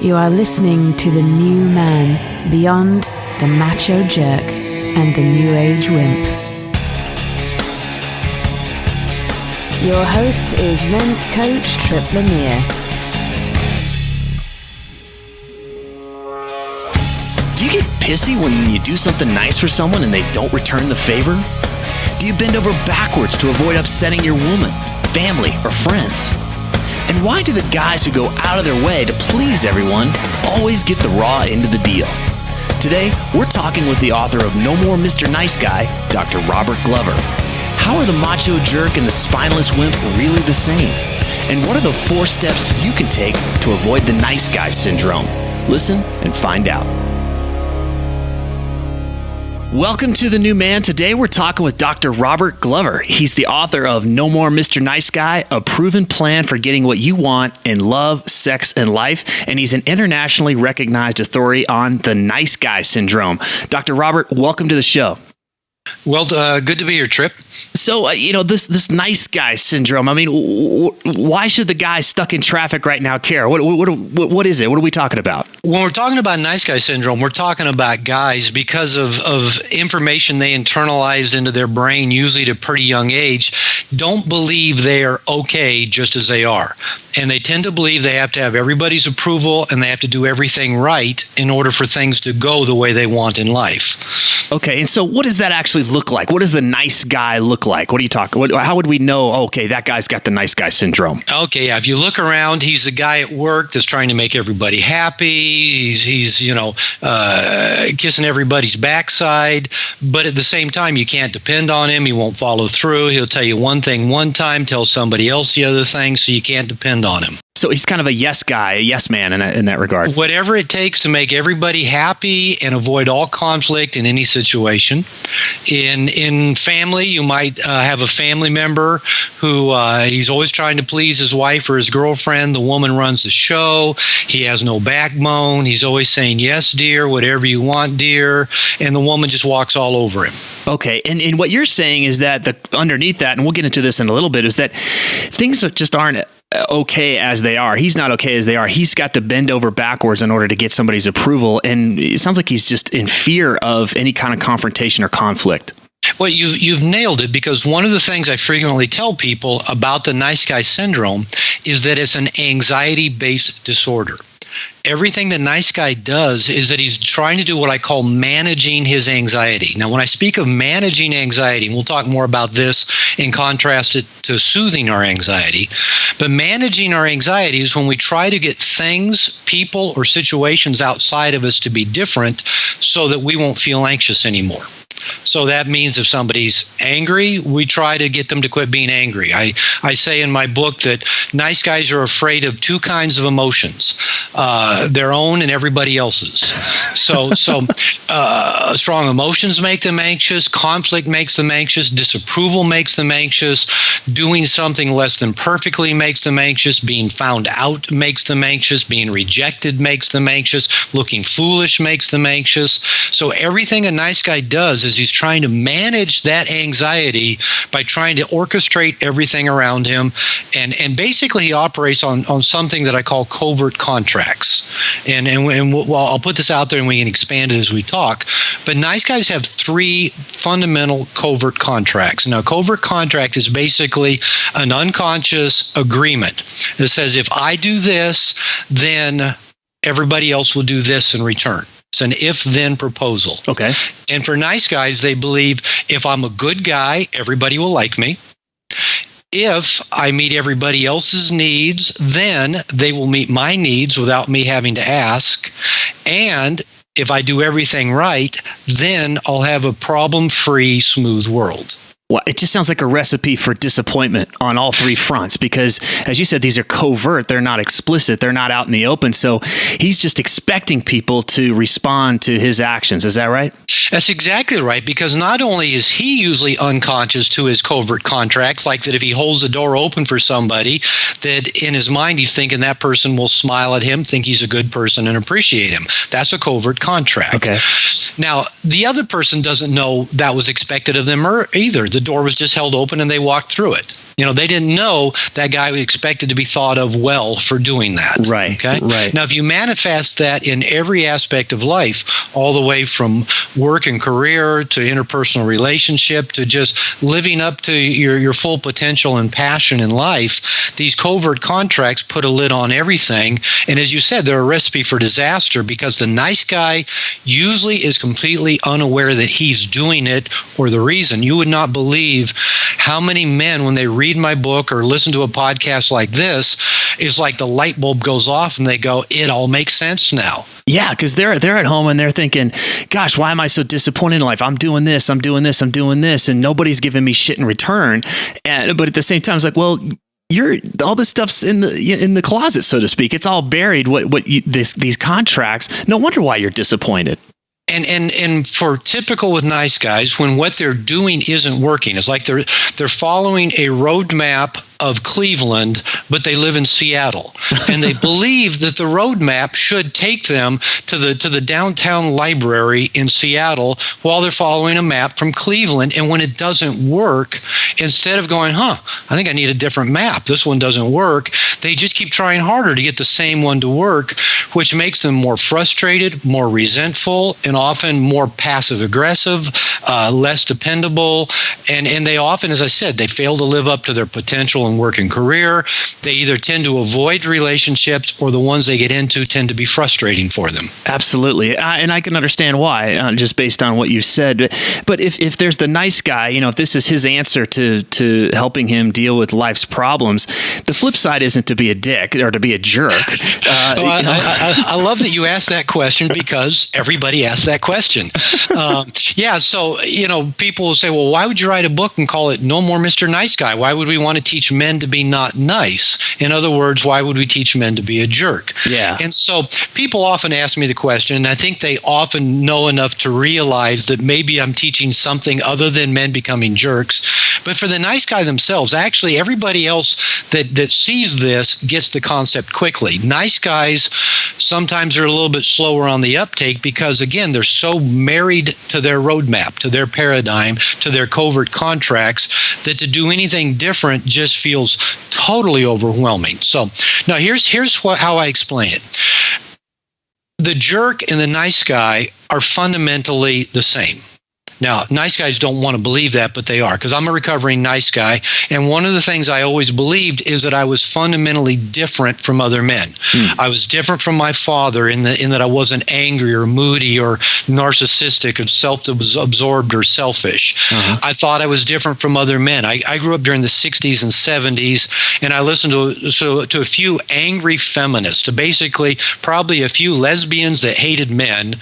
You are listening to the new man beyond the macho jerk and the new age wimp. Your host is men's coach Tripp Lanier. Do you get pissy when you do something nice for someone and they don't return the favor? Do you bend over backwards to avoid upsetting your woman, family, or friends? And why do the guys who go out of their way to please everyone always get the raw end of the deal? Today, we're talking with the author of No More Mr. Nice Guy, Dr. Robert Glover. How are the macho jerk and the spineless wimp really the same? And what are the 4 steps you can take to avoid the nice guy syndrome? Listen and find out. Welcome to The New Man. Today we're talking with Dr. Robert Glover. He's the author of No More Mr. Nice Guy, a proven plan for getting what you want in love, sex, and life. And he's an internationally recognized authority on the nice guy syndrome. Dr. Robert, welcome to the show. Well, good to be here, Tripp. So, this nice guy syndrome, I mean, why should the guy stuck in traffic right now care? What is it? What are we talking about? When we're talking about nice guy syndrome, we're talking about guys because of information they internalize into their brain, usually at a pretty young age, don't believe they are okay just as they are. And they tend to believe they have to have everybody's approval and they have to do everything right in order for things to go the way they want in life. Okay, and so what does that actually look like? What does the nice guy look like? What are you talking? How would we know, okay, that guy's got the nice guy syndrome? Okay, yeah. If you look around, he's a guy at work that's trying to make everybody happy. He's kissing everybody's backside. But at the same time, you can't depend on him. He won't follow through. He'll tell you one thing one time, tell somebody else the other thing, so you can't depend on him. So he's kind of a yes guy, a yes man in that regard. Whatever it takes to make everybody happy and avoid all conflict in any situation. In family, you might have a family member who he's always trying to please his wife or his girlfriend. The woman runs the show. He has no backbone. He's always saying, yes, dear, whatever you want, dear. And the woman just walks all over him. Okay, and what you're saying is that underneath that, and we'll get into this in a little bit, is that things just aren't okay as they are. He's not okay as they are. He's got to bend over backwards in order to get somebody's approval. And it sounds like he's just in fear of any kind of confrontation or conflict. Well, you've nailed it, because one of the things I frequently tell people about the nice guy syndrome is that it's an anxiety-based disorder. Everything the nice guy does is that he's trying to do what I call managing his anxiety. Now, when I speak of managing anxiety, and we'll talk more about this in contrast to soothing our anxiety, but managing our anxiety is when we try to get things, people, or situations outside of us to be different so that we won't feel anxious anymore. So that means if somebody's angry, we try to get them to quit being angry. I say in my book that nice guys are afraid of 2 kinds of emotions, their own and everybody else's. So strong emotions make them anxious, conflict makes them anxious, disapproval makes them anxious, doing something less than perfectly makes them anxious, being found out makes them anxious, being rejected makes them anxious, looking foolish makes them anxious. So everything a nice guy does is he's trying to manage that anxiety by trying to orchestrate everything around him. And basically he operates on something that I call covert contracts. And I'll put this out there and we can expand it as we talk. But nice guys have 3 fundamental covert contracts. Now, covert contract is basically an unconscious agreement that says if I do this, then everybody else will do this in return. It's an if-then proposal. Okay. And for nice guys, they believe if I'm a good guy, everybody will like me. If I meet everybody else's needs, then they will meet my needs without me having to ask. And if I do everything right, then I'll have a problem-free, smooth world. Well, it just sounds like a recipe for disappointment on all 3 fronts because, as you said, these are covert. They're not explicit. They're not out in the open. So he's just expecting people to respond to his actions. Is that right? That's exactly right, because not only is he usually unconscious to his covert contracts, like that if he holds the door open for somebody, that in his mind he's thinking that person will smile at him, think he's a good person, and appreciate him. That's a covert contract. Okay. Now, the other person doesn't know that was expected of them either. The door was just held open and they walked through it. They didn't know that guy was expected to be thought of well for doing that. Right. Okay. Right. Now, if you manifest that in every aspect of life, all the way from work and career to interpersonal relationship to just living up to your full potential and passion in life, these covert contracts put a lid on everything. And as you said, they're a recipe for disaster, because the nice guy usually is completely unaware that he's doing it or the reason. You would not believe how many men, when they read my book or listen to a podcast like this, is like the light bulb goes off and they go, it all makes sense now. Yeah, because they're at home and they're thinking, gosh, why am I so disappointed in life? I'm doing this, and nobody's giving me shit in return. But at the same time, it's like, well, all this stuff's in the closet, so to speak. It's all buried. These contracts. No wonder why you're disappointed. And for typical with nice guys, when what they're doing isn't working, it's like they're following a roadmap of Cleveland, but they live in Seattle, and they believe that the roadmap should take them to the downtown library in Seattle while they're following a map from Cleveland. And when it doesn't work, instead of going, I think I need a different map, this one doesn't work, they just keep trying harder to get the same one to work, which makes them more frustrated, more resentful, and often more passive aggressive, less dependable, and they often, as I said, they fail to live up to their potential and work and career. They either tend to avoid relationships, or the ones they get into tend to be frustrating for them. Absolutely. And I can understand why, just based on what you said. But if there's the nice guy, if this is his answer to helping him deal with life's problems, the flip side isn't to be a dick or to be a jerk. I love that you asked that question, because everybody asks that question. So, people will say, well, why would you write a book and call it No More Mr. Nice Guy? Why would we want to teach men to be not nice? In other words, why would we teach men to be a jerk? Yeah. And so people often ask me the question, and I think they often know enough to realize that maybe I'm teaching something other than men becoming jerks. But for the nice guy themselves, actually, everybody else that sees this gets the concept quickly. Nice guys sometimes are a little bit slower on the uptake, because, again, they're so married to their roadmap, to their paradigm, to their covert contracts, that to do anything different just feels totally overwhelming. So now here's how I explain it. The jerk and the nice guy are fundamentally the same. Now, nice guys don't want to believe that, but they are, because I'm a recovering nice guy. And one of the things I always believed is that I was fundamentally different from other men. I was different from my father in that I wasn't angry or moody or narcissistic or self-absorbed or selfish. I thought I was different from other men. I grew up during the 60s and 70s, and I listened to a few angry feminists, to basically probably a few lesbians that hated men,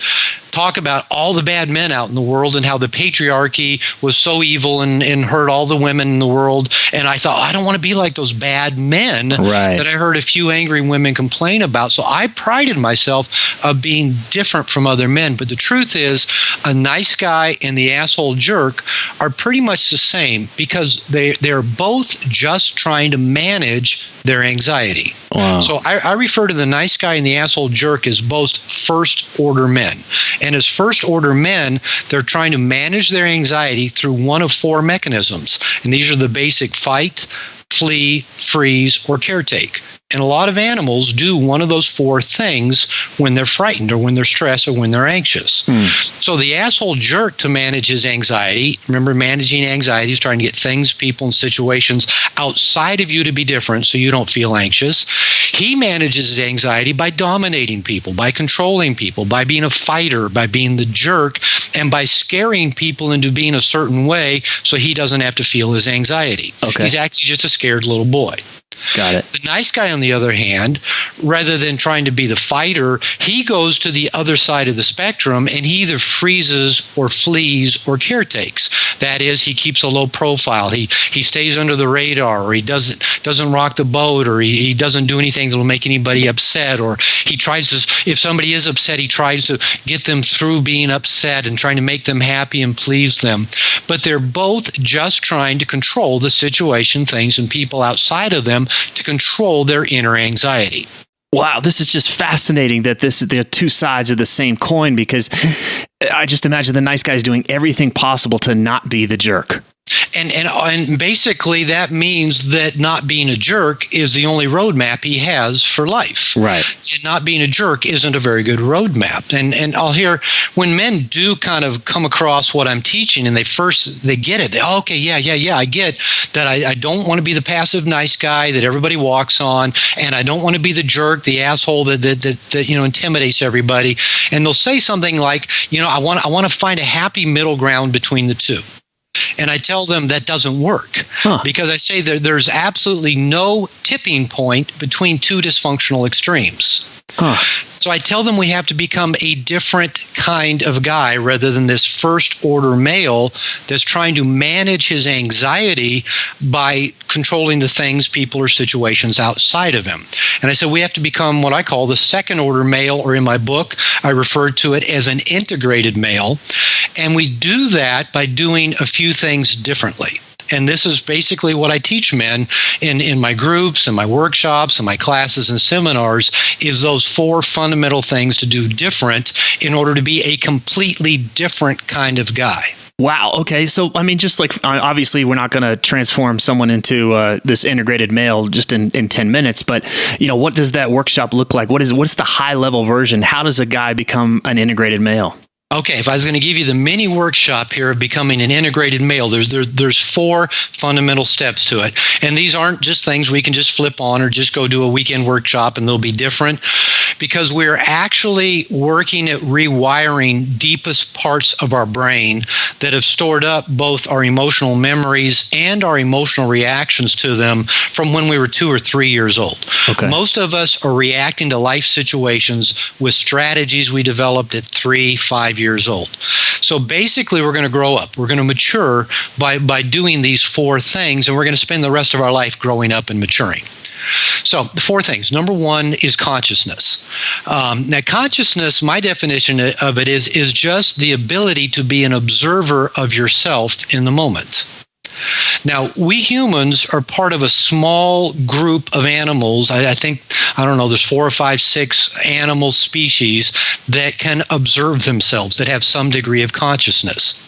talk about all the bad men out in the world and how the patriarchy was so evil and hurt all the women in the world. And I thought, I don't want to be like those bad men that I heard a few angry women complain about. So I prided myself of being different from other men. But the truth is, a nice guy and the asshole jerk are pretty much the same, because they're both just trying to manage their anxiety. Wow. So I refer to the nice guy and the asshole jerk as both first-order men. And as first-order men, they're trying to manage their anxiety through one of four mechanisms. And these are the basic fight, flee, freeze, or caretake. And a lot of animals do one of those four things when they're frightened or when they're stressed or when they're anxious. So the asshole jerk, to manage his anxiety, remember, managing anxiety is trying to get things, people, and situations outside of you to be different so you don't feel anxious. He manages his anxiety by dominating people, by controlling people, by being a fighter, by being the jerk, and by scaring people into being a certain way so he doesn't have to feel his anxiety. Okay. He's actually just a scared little boy. Got it. The nice guy, on the other hand, rather than trying to be the fighter, he goes to the other side of the spectrum, and he either freezes or flees or caretakes. That is, he keeps a low profile. He stays under the radar, or he doesn't rock the boat, or he doesn't do anything that will make anybody upset, or he tries to, if somebody is upset, he tries to get them through being upset and trying to make them happy and please them. But they're both just trying to control the situation, things, and people outside of them to control their inner anxiety. Wow, this is just fascinating that they're two sides of the same coin, because I just imagine the nice guy's doing everything possible to not be the jerk. And basically that means that not being a jerk is the only roadmap he has for life. Right. And not being a jerk isn't a very good roadmap. And I'll hear when men do kind of come across what I'm teaching and they get it. Okay, yeah, I get that. I don't want to be the passive nice guy that everybody walks on, and I don't want to be the jerk, the asshole that intimidates everybody. And they'll say something like, I want to find a happy middle ground between the two. And I tell them that doesn't work because I say that there's absolutely no tipping point between two dysfunctional extremes. So I tell them we have to become a different kind of guy rather than this first order male that's trying to manage his anxiety by controlling the things, people, or situations outside of him. And I said we have to become what I call the second order male, or in my book, I refer to it as an integrated male. And we do that by doing a few things differently. And this is basically what I teach men in my groups and my workshops and my classes and seminars, is those 4 fundamental things to do different in order to be a completely different kind of guy. Wow. Okay. So, I mean, just like, obviously we're not going to transform someone into this integrated male just in 10 minutes, but what does that workshop look like? What's the high level version? How does a guy become an integrated male? Okay, if I was going to give you the mini workshop here of becoming an integrated male, there's 4 fundamental steps to it. And these aren't just things we can just flip on or just go do a weekend workshop and they'll be different, because we're actually working at rewiring deepest parts of our brain that have stored up both our emotional memories and our emotional reactions to them from when we were 2 or 3 years old. Okay. Most of us are reacting to life situations with strategies we developed at 3, 5 years old. So basically, we're going to grow up. We're going to mature by doing these 4 things, and we're going to spend the rest of our life growing up and maturing. So the 4 things. Number 1 is consciousness. Now, consciousness, my definition of it is just the ability to be an observer of yourself in the moment. Now, we humans are part of a small group of animals. I think, there's 4 or 5, 6 animal species that can observe themselves, that have some degree of consciousness.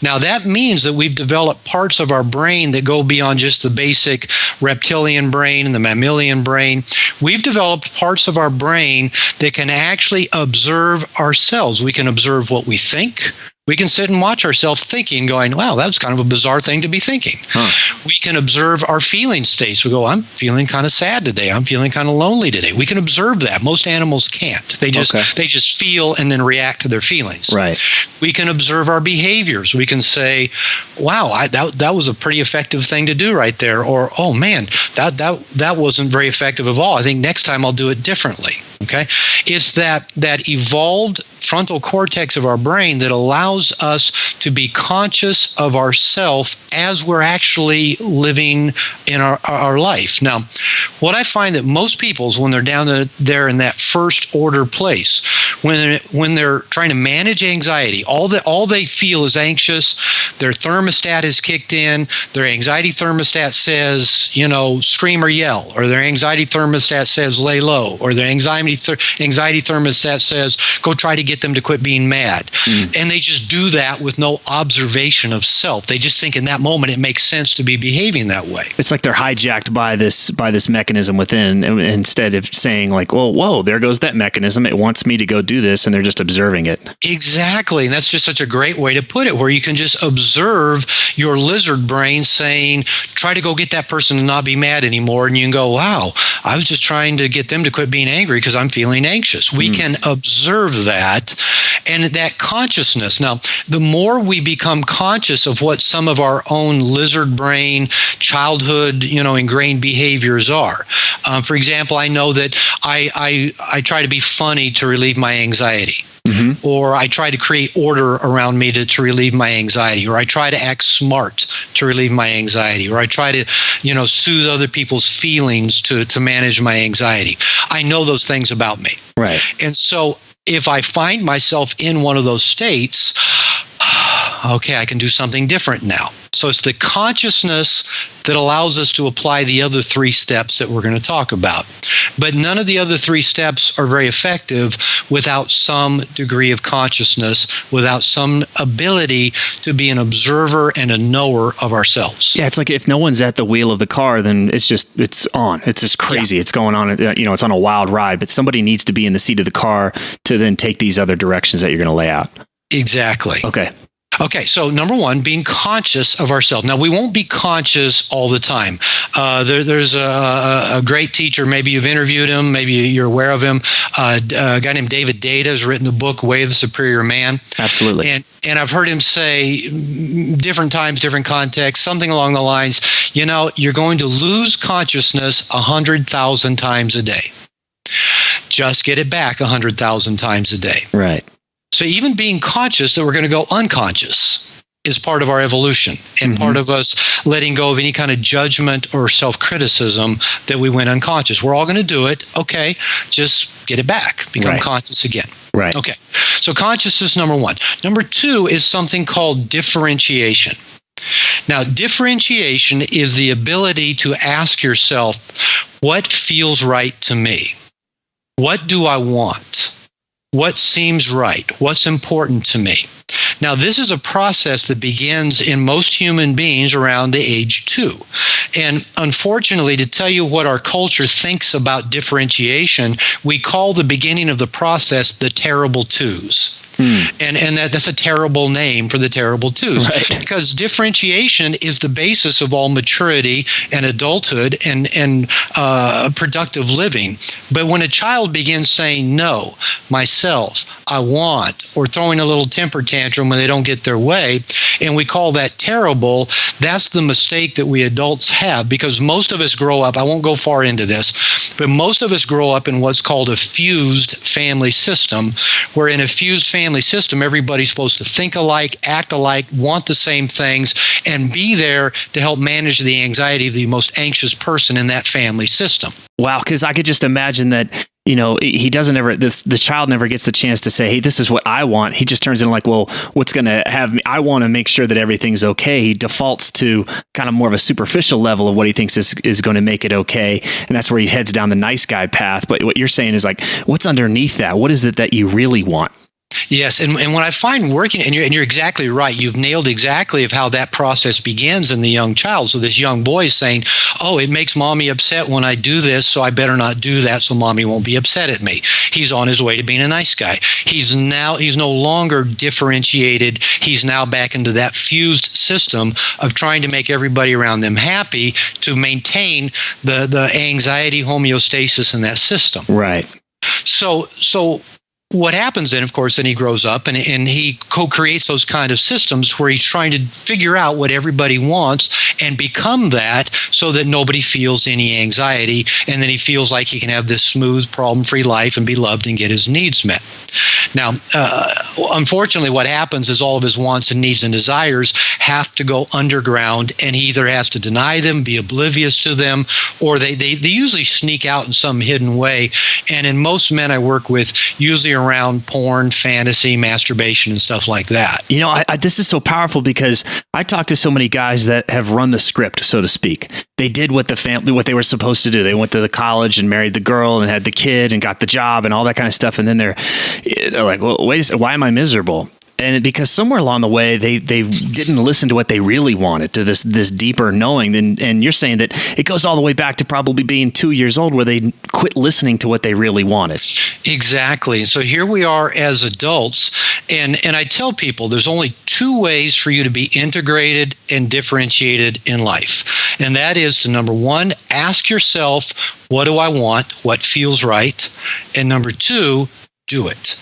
Now, that means that we've developed parts of our brain that go beyond just the basic reptilian brain and the mammalian brain. We've developed parts of our brain that can actually observe ourselves. We can observe what we think. We can sit and watch ourselves thinking, going, wow, that was kind of a bizarre thing to be thinking. We can observe our feeling states. We go, I'm feeling kind of sad today. I'm feeling kind of lonely today. We can observe that. Most animals can't. They just feel and then react to their feelings. Right. We can observe our behaviors. We can say, wow, that was a pretty effective thing to do right there. Or, oh man, that wasn't very effective at all. I think next time I'll do it differently. Okay? It's that evolved frontal cortex of our brain that allows us to be conscious of ourself as we're actually living in our life. Now, what I find that most people's, when they're down there in that first order place, when they're trying to manage anxiety, all they feel is anxious. Their thermostat is kicked in. Their anxiety thermostat says, scream or yell, or their anxiety thermostat says lay low, or their anxiety thermostat says go try to get them to quit being mad. And they just do that with no observation of self. They just think in that moment it makes sense to be behaving that way. It's like they're hijacked by this mechanism within, instead of saying like, oh, whoa, there goes that mechanism. It wants me to go do this, and they're just observing it. Exactly. And that's just such a great way to put it, where you can just observe your lizard brain saying, try to go get that person to not be mad anymore. And you can go, wow, I was just trying to get them to quit being angry because I'm feeling anxious. We can observe that. And that consciousness. Now, the more we become conscious of what some of our own lizard brain, childhood, ingrained behaviors are. For example, I know that I try to be funny to relieve my anxiety. Mm-hmm. Or I try to create order around me to relieve my anxiety, or I try to act smart to relieve my anxiety, or I try to, soothe other people's feelings to manage my anxiety. I know those things about me. Right. And so if I find myself in one of those states, okay, I can do something different now. So it's the consciousness that allows us to apply the other 3 steps that we're going to talk about. But none of the other 3 steps are very effective without some degree of consciousness, without some ability to be an observer and a knower of ourselves. Yeah, it's like if no one's at the wheel of the car, then it's on. It's just crazy. Yeah. It's going on, it's on a wild ride, but somebody needs to be in the seat of the car to then take these other directions that you're going to lay out. Exactly. Okay, so number 1, being conscious of ourselves. Now, we won't be conscious all the time. There's a great teacher, maybe you've interviewed him, maybe you're aware of him. A guy named David Data has written the book, Way of the Superior Man. Absolutely. And I've heard him say, different times, different contexts, something along the lines, you're going to lose consciousness 100,000 times a day. Just get it back 100,000 times a day. Right. So even being conscious that we're going to go unconscious is part of our evolution and part of us letting go of any kind of judgment or self-criticism that we went unconscious. We're all going to do it. Okay, just get it back. Become conscious again. Right. Okay, so consciousness, number 1. Number 2 is something called differentiation. Now, differentiation is the ability to ask yourself, what feels right to me? What do I want? What seems right? What's important to me? Now, this is a process that begins in most human beings around the age 2. And unfortunately, to tell you what our culture thinks about differentiation, we call the beginning of the process the terrible twos. And that's a terrible name for the terrible twos. Right. Because differentiation is the basis of all maturity and adulthood and productive living. But when a child begins saying no, myself, I want, or throwing a little temper tantrum when they don't get their way, and we call that terrible, that's the mistake that we adults have, because most of us grow up, I won't go far into this, but most of us grow up in what's called a fused family system, where in a fused family system, everybody's supposed to think alike, act alike, want the same things, and be there to help manage the anxiety of the most anxious person in that family system. Wow, because I could just imagine that, he doesn't ever, the child never gets the chance to say, hey, this is what I want. He just turns in like, well, what's going to have me? I want to make sure that everything's okay. He defaults to kind of more of a superficial level of what he thinks is going to make it okay. And that's where he heads down the nice guy path. But what you're saying is like, what's underneath that? What is it that you really want? Yes, and what I find working, and you're exactly right, you've nailed exactly of how that process begins in the young child. So this young boy is saying, oh, it makes mommy upset when I do this, so I better not do that so mommy won't be upset at me. He's on his way to being a nice guy. He's no longer differentiated. He's now back into that fused system of trying to make everybody around them happy to maintain the anxiety homeostasis in that system. Right. So what happens then, of course, then he grows up and he co-creates those kind of systems where he's trying to figure out what everybody wants and become that so that nobody feels any anxiety. And then he feels like he can have this smooth, problem-free life and be loved and get his needs met. Now, unfortunately, what happens is all of his wants and needs and desires have to go underground, and he either has to deny them, be oblivious to them, or they usually sneak out in some hidden way. And in most men I work with, usually around porn, fantasy, masturbation, and stuff like that. This is so powerful because I talk to so many guys that have run the script, so to speak. They did what they were supposed to do. They went to the college and married the girl and had the kid and got the job and all that kind of stuff. And then they're like, well, wait a second, why am I miserable? And because somewhere along the way, they didn't listen to what they really wanted, to this deeper knowing. And you're saying that it goes all the way back to probably being 2 years old where they quit listening to what they really wanted. Exactly. So here we are as adults. And I tell people there's only 2 ways for you to be integrated and differentiated in life. And that is to, number 1, ask yourself, what do I want? What feels right? And number 2, do it.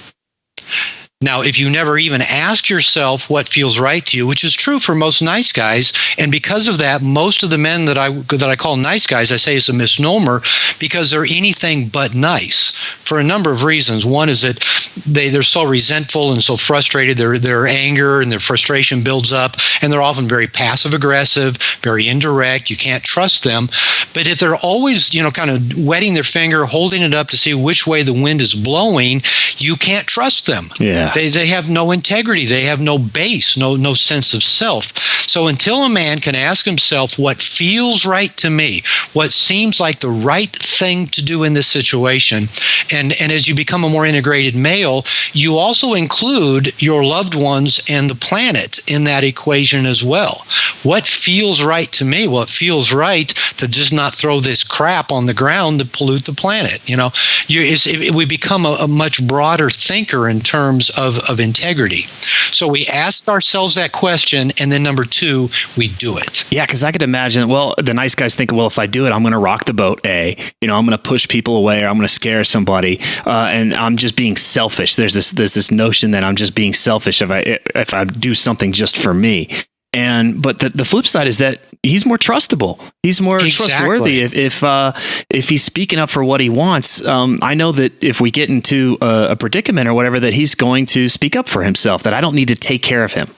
Now, if you never even ask yourself what feels right to you, which is true for most nice guys, and because of that, most of the men that I call nice guys, I say it's a misnomer because they're anything but nice for a number of reasons. One is that they're so resentful and so frustrated, their anger and their frustration builds up, and they're often very passive aggressive, very indirect. You can't trust them. But if they're always, kind of wetting their finger, holding it up to see which way the wind is blowing, you can't trust them. Yeah. They have no integrity. They have no base, no sense of self. So until a man can ask himself what feels right to me, what seems like the right thing to do in this situation, and as you become a more integrated male, you also include your loved ones and the planet in that equation as well. What feels right to me? What feels right to just not throw this crap on the ground to pollute the planet? We become a much broader thinker in terms of integrity. So we ask ourselves that question, and then number two, we do it. Yeah, because I could imagine, well, the nice guys think, well, if I do it, I'm going to rock the boat, I'm going to push people away, or I'm going to scare somebody, and I'm just being selfish. There's this notion that I'm just being selfish if I do something just for me. But the flip side is that he's more trustable. He's more trustworthy if he's speaking up for what he wants. I know that if we get into a predicament or whatever, that he's going to speak up for himself, that I don't need to take care of him.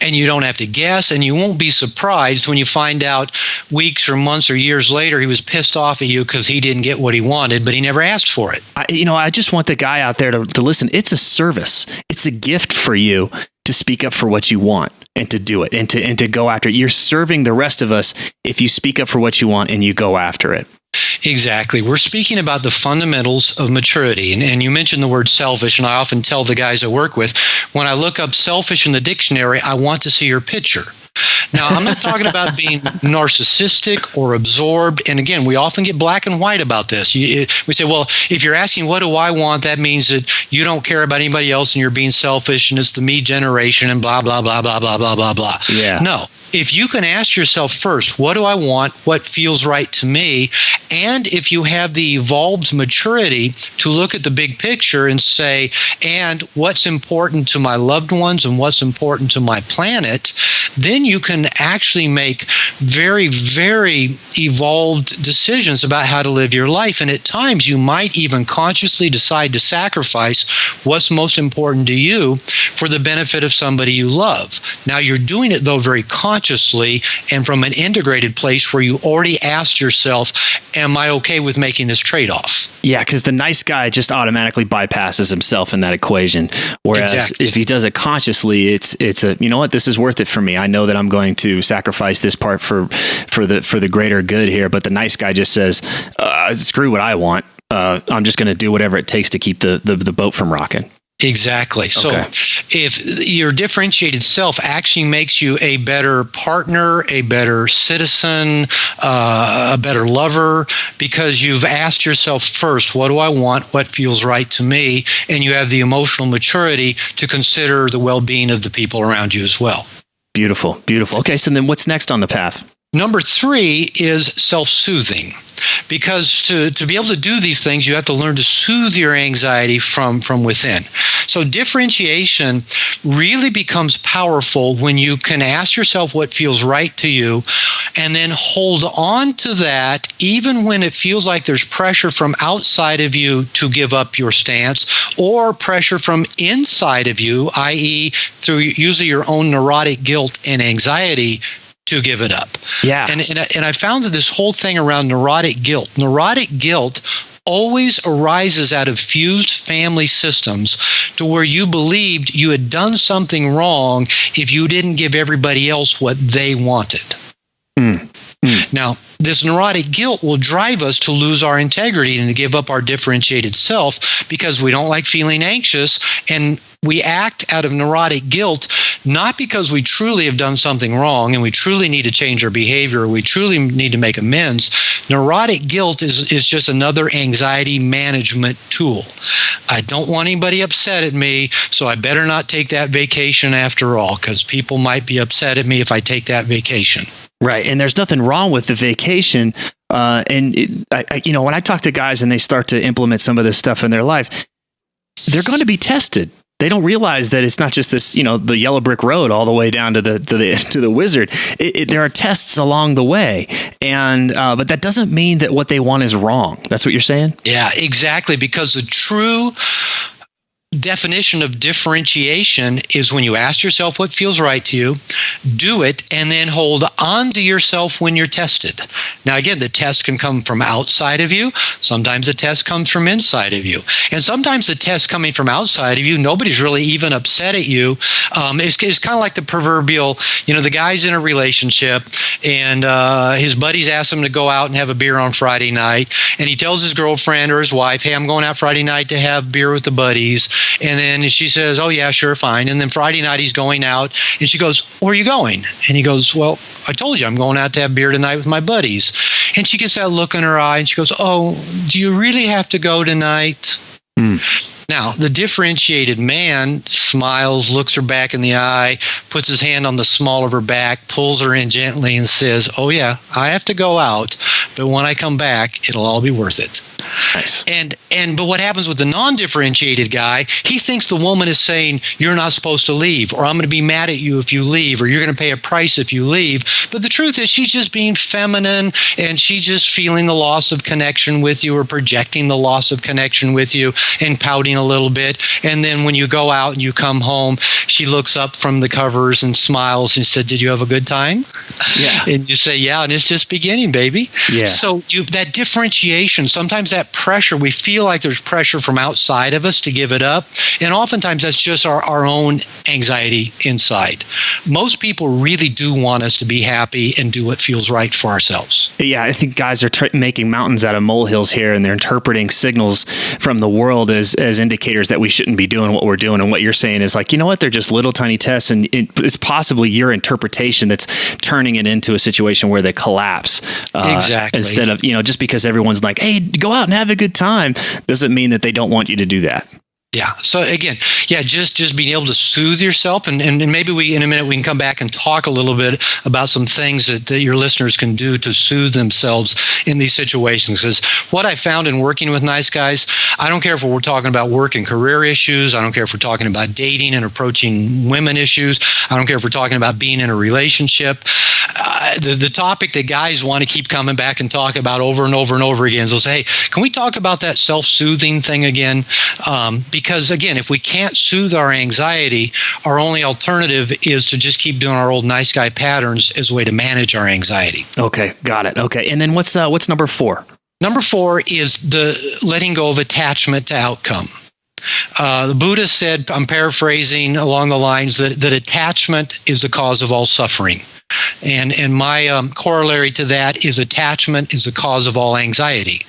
And you don't have to guess, and you won't be surprised when you find out weeks or months or years later he was pissed off at you because he didn't get what he wanted, but he never asked for it. I just want the guy out there to listen. It's a service. It's a gift for you to speak up for what you want and to do it and to go after it. You're serving the rest of us if you speak up for what you want and you go after it. Exactly. We're speaking about the fundamentals of maturity. And you mentioned the word selfish, and I often tell the guys I work with, when I look up selfish in the dictionary, I want to see your picture. Now, I'm not talking about being narcissistic or absorbed. And again, we often get black and white about this. We say, well, if you're asking, what do I want? That means that you don't care about anybody else and you're being selfish and it's the me generation and blah, blah, blah, blah, blah, blah, blah, blah. Yeah. No. If you can ask yourself first, what do I want? What feels right to me? And if you have the evolved maturity to look at the big picture and say, and what's important to my loved ones and what's important to my planet, then you can actually make very, very evolved decisions about how to live your life. And at times, you might even consciously decide to sacrifice what's most important to you for the benefit of somebody you love. Now, you're doing it, though, very consciously and from an integrated place where you already asked yourself, am I okay with making this trade-off? Yeah, because the nice guy just automatically bypasses himself in that equation. Whereas if he does it consciously, it's a, you know what, this is worth it for me. I know that I'm going to sacrifice this part for the greater good here. But the nice guy just says, screw what I want. I'm just going to do whatever it takes to keep the boat from rocking. Exactly. So Okay. if your differentiated self actually makes you a better partner, a better citizen, a better lover, because you've asked yourself first, what do I want? What feels right to me? And you have the emotional maturity to consider the well-being of the people around you as well. Beautiful, beautiful. Okay, so then what's next on the path? Number 3 is self-soothing. Because to be able to do these things, you have to learn to soothe your anxiety from within. So differentiation really becomes powerful when you can ask yourself what feels right to you and then hold on to that even when it feels like there's pressure from outside of you to give up your stance or pressure from inside of you, i.e. through usually your own neurotic guilt and anxiety to give it up. Yeah. And I found that this whole thing around neurotic guilt always arises out of fused family systems to where you believed you had done something wrong if you didn't give everybody else what they wanted. Now, this neurotic guilt will drive us to lose our integrity and to give up our differentiated self because we don't like feeling anxious, and we act out of neurotic guilt, not because we truly have done something wrong and we truly need to change our behavior or we truly need to make amends. Neurotic guilt is just another anxiety management tool. I don't want anybody upset at me, so I better not take that vacation after all, because people might be upset at me if I take that vacation. Right. And there's nothing wrong with the vacation. When I talk to guys and they start to implement some of this stuff in their life, they're going to be tested. They don't realize that it's not just this, the yellow brick road all the way down to the wizard. There are tests along the way, and but that doesn't mean that what they want is wrong. That's what you're saying? Yeah, exactly. Because the true definition of differentiation is when you ask yourself what feels right to you, do it, and then hold on to yourself when you're tested. Now, again, the test can come from outside of you. Sometimes the test comes from inside of you. And sometimes the test coming from outside of you, nobody's really even upset at you. It's kind of like the proverbial, the guy's in a relationship and his buddies ask him to go out and have a beer on Friday night. And he tells his girlfriend or his wife, hey, I'm going out Friday night to have beer with the buddies. And then she says, oh, yeah, sure, fine. And then Friday night he's going out and she goes, where are you going? And he goes, well, I told you I'm going out to have beer tonight with my buddies. And she gets that look in her eye and she goes, oh, do you really have to go tonight? Now, the differentiated man smiles, looks her back in the eye, puts his hand on the small of her back, pulls her in gently and says, oh, yeah, I have to go out, but when I come back, it'll all be worth it. Nice. But what happens with the non-differentiated guy, he thinks the woman is saying, you're not supposed to leave, or I'm going to be mad at you if you leave, or you're going to pay a price if you leave. But the truth is she's just being feminine, and she's just feeling the loss of connection with you, or projecting the loss of connection with you, and pouting a little bit. And then when you go out and you come home, she looks up from the covers and smiles and said, did you have a good time? Yeah. And you say, yeah, and it's just beginning, baby. Yeah. So that differentiation, sometimes that pressure, we feel like there's pressure from outside of us to give it up. And oftentimes that's just our own anxiety inside. Most people really do want us to be happy and do what feels right for ourselves. Yeah, I think guys are making mountains out of molehills here, and they're interpreting signals from the world as indicators that we shouldn't be doing what we're doing. And what you're saying is like, you know what? They're just little tiny tests, and it's possibly your interpretation that's turning it into a situation where they collapse. Exactly. Instead of, just because everyone's like, hey, go out and have a good time, doesn't mean that they don't want you to do that. Yeah. So again, just being able to soothe yourself, and maybe in a minute we can come back and talk a little bit about some things that your listeners can do to soothe themselves in these situations. Because what I found in working with nice guys, I don't care if we're talking about work and career issues. I don't care if we're talking about dating and approaching women issues. I don't care if we're talking about being in a relationship. The topic that guys want to keep coming back and talk about over and over and over again is they'll say, hey, can we talk about that self-soothing thing again? Because again, if we can't soothe our anxiety, our only alternative is to just keep doing our old nice guy patterns as a way to manage our anxiety. Okay, got it. Okay, and then what's number 4? Number 4 is the letting go of attachment to outcome. The Buddha said, I'm paraphrasing along the lines that attachment is the cause of all suffering. And my corollary to that is attachment is the cause of all anxiety.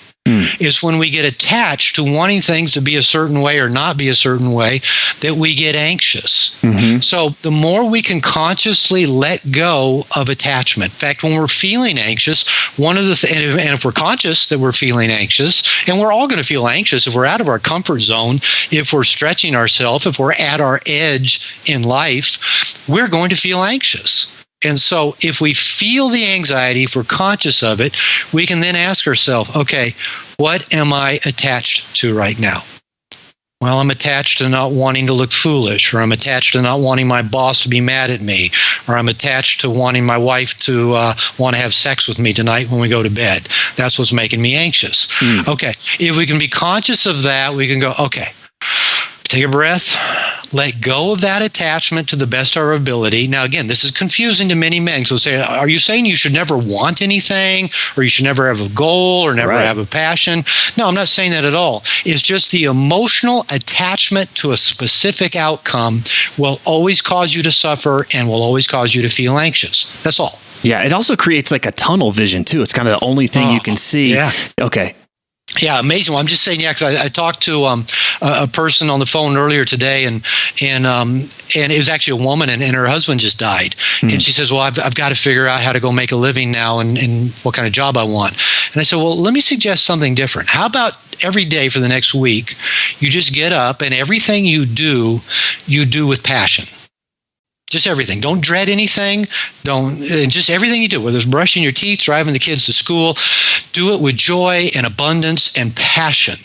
It's when we get attached to wanting things to be a certain way or not be a certain way that we get anxious. Mm-hmm. So the more we can consciously let go of attachment. In fact, when we're feeling anxious, and if we're conscious that we're feeling anxious, and we're all going to feel anxious if we're out of our comfort zone, if we're stretching ourselves, if we're at our edge in life, we're going to feel anxious. And so if we feel the anxiety, if we're conscious of it, we can then ask ourselves, okay, what am I attached to right now? Well, I'm attached to not wanting to look foolish, or I'm attached to not wanting my boss to be mad at me, or I'm attached to wanting my wife to want to have sex with me tonight when we go to bed. That's what's making me anxious. Okay, if we can be conscious of that, we can go, okay, take a breath, let go of that attachment to the best of our ability. Now, again, this is confusing to many men. So say, are you saying you should never want anything, or you should never have a goal, or never have a passion? No, I'm not saying that at all. It's just the emotional attachment to a specific outcome will always cause you to suffer and will always cause you to feel anxious. That's all. Yeah, it also creates like a tunnel vision too. It's kind of the only thing you can see. Yeah. Okay. Yeah, amazing. Well, I'm just saying, because I talked to a person on the phone earlier today, and it was actually a woman, and her husband just died. And she says, well, I've got to figure out how to go make a living now and what kind of job I want. And I said, well, let me suggest something different. How about every day for the next week, you just get up and everything you do with passion. Just everything. Don't dread anything. Just everything you do, whether it's brushing your teeth, driving the kids to school, do it with joy and abundance and passion.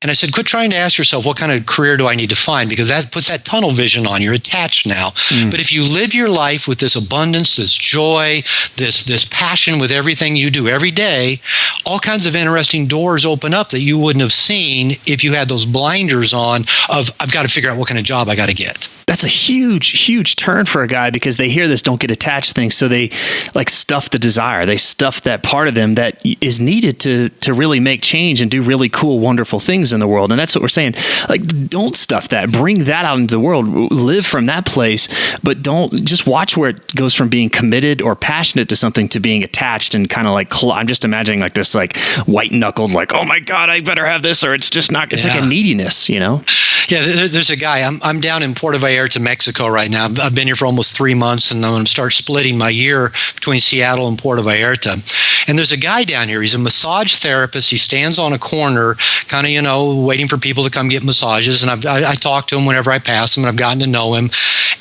And I said, quit trying to ask yourself, what kind of career do I need to find? Because that puts that tunnel vision on. You're attached now. But if you live your life with this abundance, this joy, this passion with everything you do every day, all kinds of interesting doors open up that you wouldn't have seen if you had those blinders on of, I've got to figure out what kind of job I got to get. That's a huge turn for a guy, because they hear this don't get attached thing. So they like stuff the desire. They stuff that part of them that is needed to really make change and do really cool, wonderful things in the world. And that's what we're saying. Like, don't stuff that. Bring that out into the world. Live from that place, but don't just watch where it goes from being committed or passionate to something to being attached and kind of like, I'm just imagining like this, like white knuckled, like, oh my God, I better have this, or it's just not, it's like a neediness, you know? Yeah, there's a guy. I'm down in Puerto Vallarta, Mexico right now. I've been here for almost 3 months, and I'm going to start splitting my year between Seattle and Puerto Vallarta. And there's a guy down here. He's a massage therapist. He stands on a corner, kind of, waiting for people to come get massages. And I talk to him whenever I pass him, and I've gotten to know him.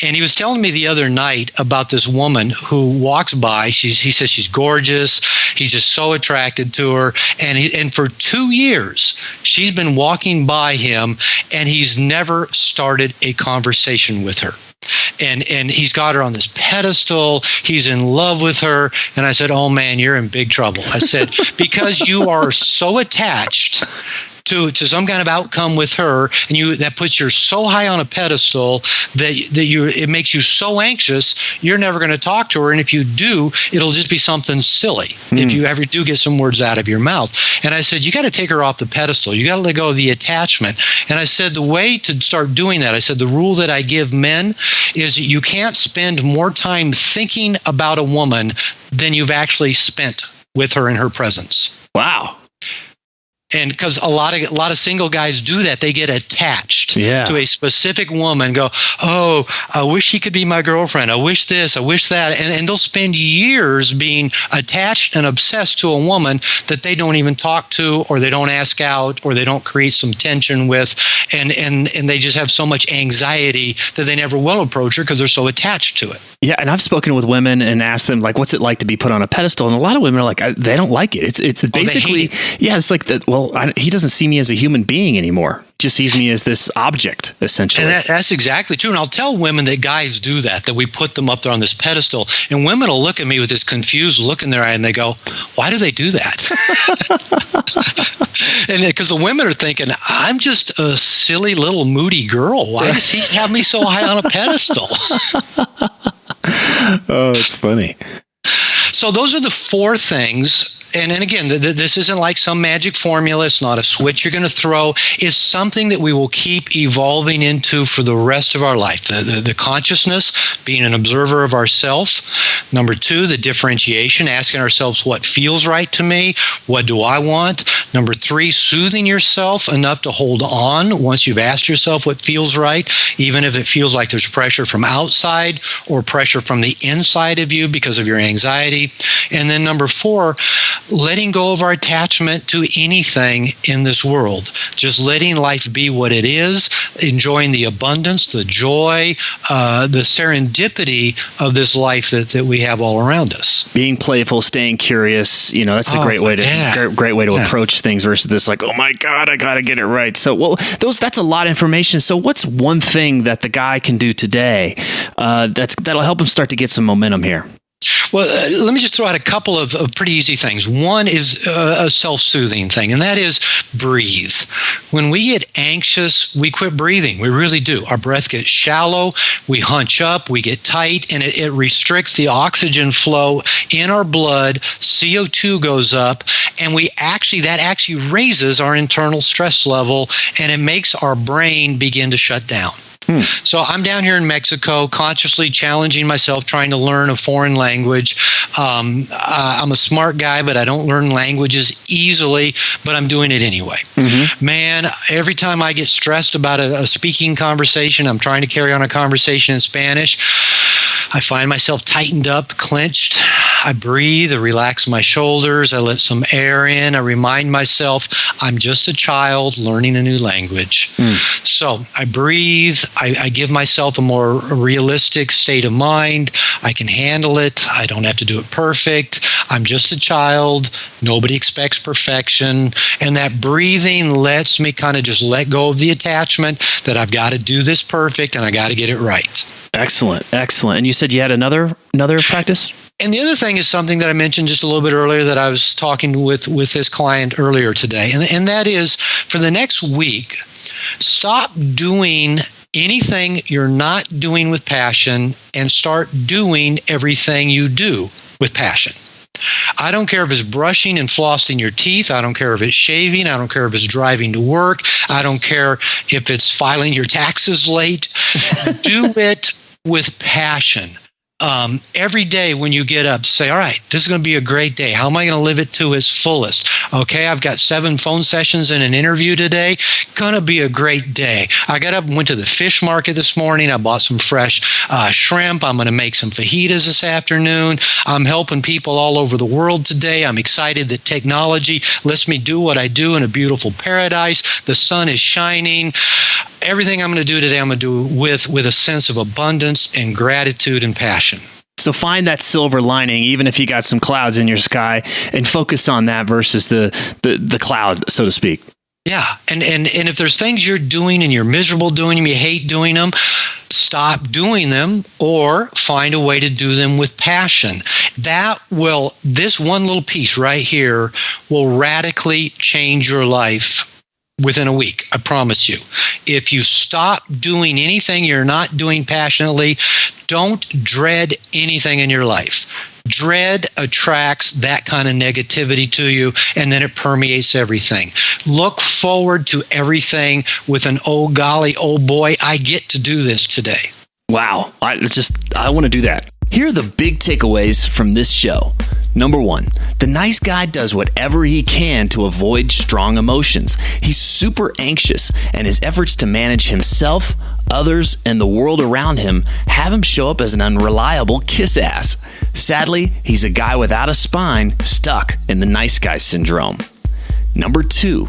And he was telling me the other night about this woman who walks by. He says she's gorgeous. He's just so attracted to her. And for 2 years, she's been walking by him, and he's never started a conversation with her. And he's got her on this pedestal. He's in love with her. And I said, oh, man, you're in big trouble. I said, because you are so attached to some kind of outcome with her, and that puts you so high on a pedestal that it makes you so anxious, you're never going to talk to her. And if you do, it'll just be something silly if you ever do get some words out of your mouth. And I said, you got to take her off the pedestal. You got to let go of the attachment. And I said, the way to start doing that, I said, the rule that I give men is you can't spend more time thinking about a woman than you've actually spent with her in her presence. Wow. And because a lot of single guys do that, they get attached to a specific woman. Go, oh, I wish she could be my girlfriend. I wish this, I wish that, and they'll spend years being attached and obsessed to a woman that they don't even talk to, or they don't ask out, or they don't create some tension with, and they just have so much anxiety that they never will approach her because they're so attached to it. Yeah, and I've spoken with women and asked them, like, what's it like to be put on a pedestal? And a lot of women are like, they don't like it. It's basically, it's like that. Well, he doesn't see me as a human being anymore. Just sees me as this object, essentially. And that's exactly true. And I'll tell women that guys do that we put them up there on this pedestal. And women will look at me with this confused look in their eye, and they go, why do they do that? And because the women are thinking, I'm just a silly little moody girl. Why does he have me so high on a pedestal? Oh, it's funny. So those are the 4 things. And again, this isn't like some magic formula. It's not a switch you're going to throw. It's something that we will keep evolving into for the rest of our life. The consciousness, being an observer of ourself. Number 2, the differentiation, asking ourselves what feels right to me. What do I want? Number 3, soothing yourself enough to hold on once you've asked yourself what feels right, even if it feels like there's pressure from outside or pressure from the inside of you because of your anxiety. And then number 4, letting go of our attachment to anything in this world. Just letting life be what it is, enjoying the abundance, the joy, the serendipity of this life that we have all around us. Being playful, staying curious, that's a great way to approach things versus this like, oh my God, I got to get it right. So, that's a lot of information. So what's one thing that the guy can do today that'll help him start to get some momentum here? Well, let me just throw out a couple of pretty easy things. One is a self-soothing thing, and that is breathe. When we get anxious, we quit breathing. We really do. Our breath gets shallow, we hunch up, we get tight, and it restricts the oxygen flow in our blood. CO2 goes up, and that actually raises our internal stress level, and it makes our brain begin to shut down. So I'm down here in Mexico, consciously challenging myself, trying to learn a foreign language. I'm a smart guy, but I don't learn languages easily, but I'm doing it anyway. Mm-hmm. Man, every time I get stressed about a speaking conversation, I'm trying to carry on a conversation in Spanish, I find myself tightened up, clenched. I breathe, I relax my shoulders, I let some air in, I remind myself I'm just a child learning a new language. So I breathe, I give myself a more realistic state of mind. I can handle it. I don't have to do it perfect. I'm just a child. Nobody expects perfection. And that breathing lets me kind of just let go of the attachment that I've got to do this perfect and I got to get it right. Excellent. And you said you had another practice? And the other thing is something that I mentioned just a little bit earlier that I was talking with this client earlier today. And that is, for the next week, stop doing anything you're not doing with passion and start doing everything you do with passion. I don't care if it's brushing and flossing your teeth. I don't care if it's shaving. I don't care if it's driving to work. I don't care if it's filing your taxes late. Do it with passion. Every day when you get up, say, all right, this is going to be a great day. How am I going to live it to its fullest? Okay, I've got 7 phone sessions and an interview today. Going to be a great day. I got up and went to the fish market this morning. I bought some fresh shrimp. I'm going to make some fajitas this afternoon. I'm helping people all over the world today. I'm excited that technology lets me do what I do in a beautiful paradise. The sun is shining. Everything I'm going to do today, I'm going to do with a sense of abundance and gratitude and passion. So find that silver lining, even if you got some clouds in your sky, and focus on that versus the cloud, so to speak. Yeah. And if there's things you're doing and you're miserable doing them, you hate doing them, stop doing them or find a way to do them with passion. This one little piece right here will radically change your life within a week, I promise you. If you stop doing anything you're not doing passionately, don't dread anything in your life. Dread attracts that kind of negativity to you, and then it permeates everything. Look forward to everything with an, oh golly, oh boy, I get to do this today. Wow. I want to do that. Here are the big takeaways from this show. Number 1, the nice guy does whatever he can to avoid strong emotions. He's super anxious, and his efforts to manage himself, others, and the world around him have him show up as an unreliable kiss ass. Sadly, he's a guy without a spine, stuck in the nice guy syndrome. Number 2,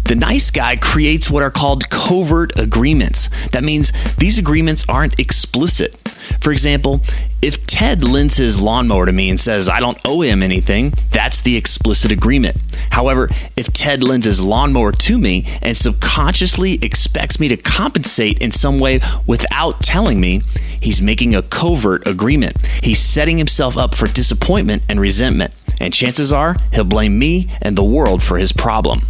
the nice guy creates what are called covert agreements. That means these agreements aren't explicit. For example, if Ted lends his lawnmower to me and says I don't owe him anything, that's the explicit agreement. However, if Ted lends his lawnmower to me and subconsciously expects me to compensate in some way without telling me, he's making a covert agreement. He's setting himself up for disappointment and resentment. And chances are he'll blame me and the world for his problem.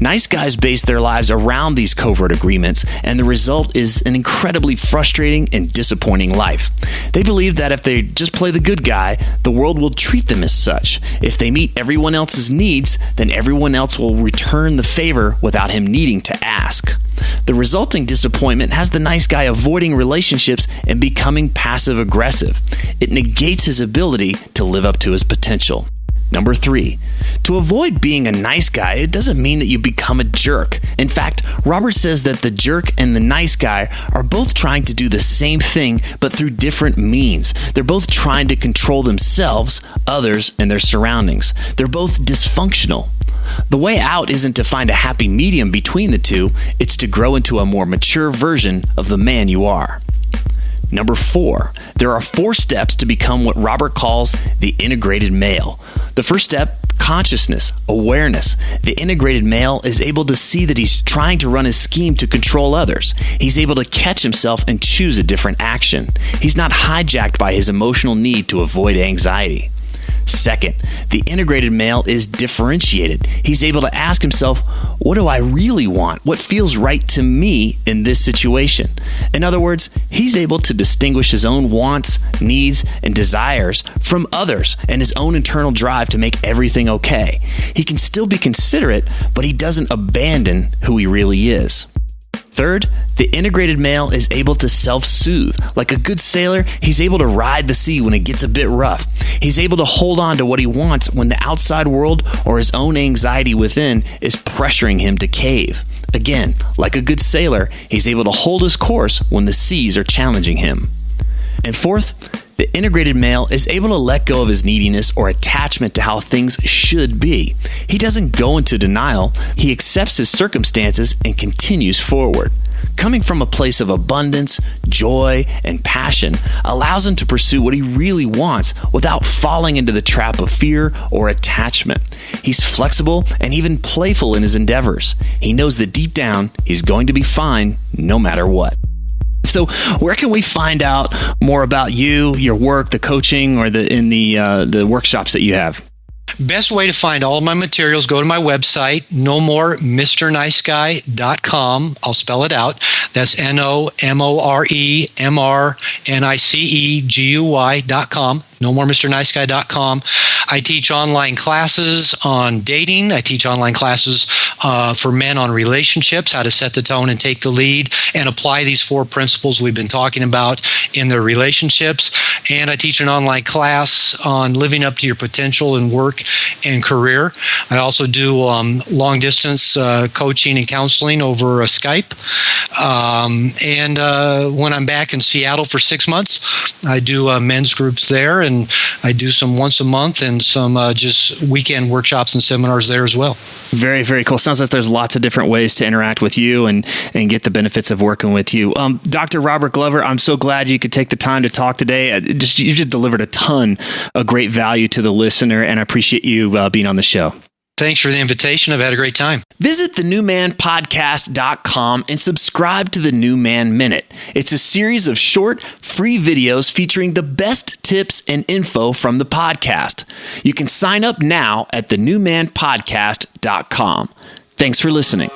Nice guys base their lives around these covert agreements, and the result is an incredibly frustrating and disappointing life. They believe that if they just play the good guy, the world will treat them as such. If they meet everyone else's needs, then everyone else will return the favor without him needing to ask. The resulting disappointment has the nice guy avoiding relationships and becoming passive-aggressive. It negates his ability to live up to his potential. Number 3, to avoid being a nice guy, it doesn't mean that you become a jerk. In fact, Robert says that the jerk and the nice guy are both trying to do the same thing, but through different means. They're both trying to control themselves, others, and their surroundings. They're both dysfunctional. The way out isn't to find a happy medium between the two, it's to grow into a more mature version of the man you are. Number 4, there are 4 steps to become what Robert calls the integrated male. The first step, consciousness, awareness. The integrated male is able to see that he's trying to run his scheme to control others. He's able to catch himself and choose a different action. He's not hijacked by his emotional need to avoid anxiety. Second, the integrated male is differentiated. He's able to ask himself, what do I really want? What feels right to me in this situation? In other words, he's able to distinguish his own wants, needs, and desires from others and his own internal drive to make everything okay. He can still be considerate, but he doesn't abandon who he really is. Third, the integrated male is able to self-soothe. Like a good sailor, he's able to ride the sea when it gets a bit rough. He's able to hold on to what he wants when the outside world or his own anxiety within is pressuring him to cave. Again, like a good sailor, he's able to hold his course when the seas are challenging him. And fourth, the integrated male is able to let go of his neediness or attachment to how things should be. He doesn't go into denial. He accepts his circumstances and continues forward. Coming from a place of abundance, joy, and passion allows him to pursue what he really wants without falling into the trap of fear or attachment. He's flexible and even playful in his endeavors. He knows that deep down, he's going to be fine no matter what. So where can we find out more about you, your work, the coaching, or the workshops that you have? Best way to find all of my materials, go to my website, nomoremrniceguy.com. I'll spell it out. That's nomoremrnicegui.com. nomoremrniceguy.com. I teach online classes on dating. I teach online classes for men on relationships, how to set the tone and take the lead and apply these 4 principles we've been talking about in their relationships. And I teach an online class on living up to your potential in work and career. I also do long distance coaching and counseling over Skype. And when I'm back in Seattle for 6 months, I do men's groups there, and I do some once a month and some just weekend workshops and seminars there as well. Very, very cool. Sounds like there's lots of different ways to interact with you and get the benefits of working with you. Dr. Robert Glover, I'm so glad you could take the time to talk today. You just delivered a ton of great value to the listener, and I appreciate you being on the show. Thanks for the invitation. I've had a great time. Visit thenewmanpodcast.com and subscribe to the New Man Minute. It's a series of short, free videos featuring the best tips and info from the podcast. You can sign up now at thenewmanpodcast.com. Thanks for listening.